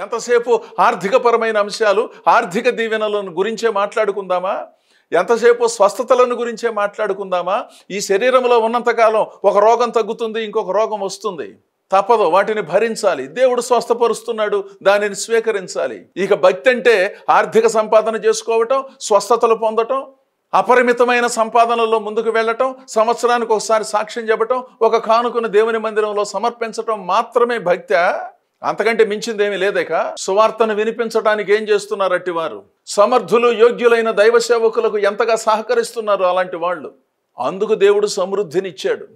ఎంతసేపు ఆర్థికపరమైన అంశాలు, ఆర్థిక దీవెనలను గురించే మాట్లాడుకుందామా? ఎంతసేపు స్వస్థతలను గురించే మాట్లాడుకుందామా? ఈ శరీరంలో ఉన్నంతకాలం ఒక రోగం తగ్గుతుంది, ఇంకొక రోగం వస్తుంది. తప్పదు, వాటిని భరించాలి. దేవుడు స్వస్థపరుస్తున్నాడు, దానిని స్వీకరించాలి. ఇక భక్తి అంటే ఆర్థిక సంపాదన చేసుకోవటం, స్వస్థతలు పొందటం, అపరిమితమైన సంపాదనలో ముందుకు వెళ్ళటం, సంవత్సరానికి ఒకసారి సాక్ష్యం చెప్పటం, ఒక కానుకను దేవుని మందిరంలో సమర్పించటం మాత్రమే భక్తి. అంతకంటే మించిందేమీ లేదేక. సువార్తను వినిపించడానికి ఏం చేస్తున్నారు అట్టివారు? సమర్థులు, యోగ్యులైన దైవ సేవకులకు ఎంతగా సహకరిస్తున్నారు అలాంటి వాళ్ళు. అందుకు దేవుడు సమృద్ధినిచ్చాడు.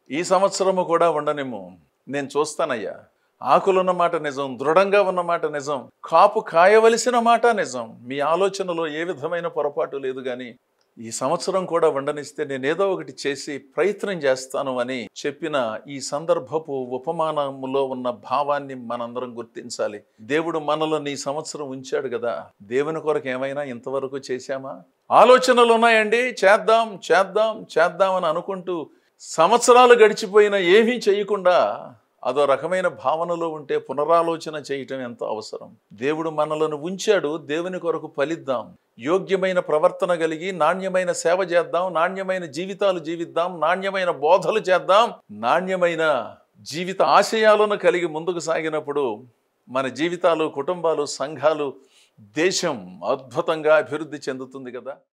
ఈ సంవత్సరము కూడా ఉండనేమో, నేను చూస్తానయ్యా. ఆకులున్న మాట నిజం, దృఢంగా ఉన్న మాట నిజం, కాపు కాయవలసిన మాట నిజం. మీ ఆలోచనలో ఏ విధమైన పొరపాటు లేదు. కానీ ఈ సంవత్సరం కూడా ఉండనిస్తే నేనేదో ఒకటి చేసి ప్రయత్నం చేస్తాను అని చెప్పిన ఈ సందర్భపు ఉపమానములో ఉన్న భావాన్ని మనందరం గుర్తించాలి. దేవుడు మనలో ఈ సంవత్సరం ఉంచాడు కదా, దేవుని కొరకు ఏమైనా ఇంతవరకు చేశామా? ఆలోచనలు ఉన్నాయండి, చేద్దాం చేద్దాం చేద్దాం అని అనుకుంటూ సంవత్సరాలు గడిచిపోయినా ఏమీ చేయకుండా అదో రకమైన భావనలో ఉంటే పునరాలోచన చేయటం ఎంతో అవసరం. దేవుడు మనలను ఉంచాడు, దేవుని కొరకు ఫలిద్దాం. యోగ్యమైన ప్రవర్తన కలిగి నాణ్యమైన సేవ చేద్దాం, నాణ్యమైన జీవితాలు జీవిద్దాం, నాణ్యమైన బోధలు చేద్దాం. నాణ్యమైన జీవిత ఆశయాలను కలిగి ముందుకు సాగినప్పుడు మన జీవితాలు, కుటుంబాలు, సంఘాలు, దేశం అద్భుతంగా అభివృద్ధి చెందుతుంది కదా.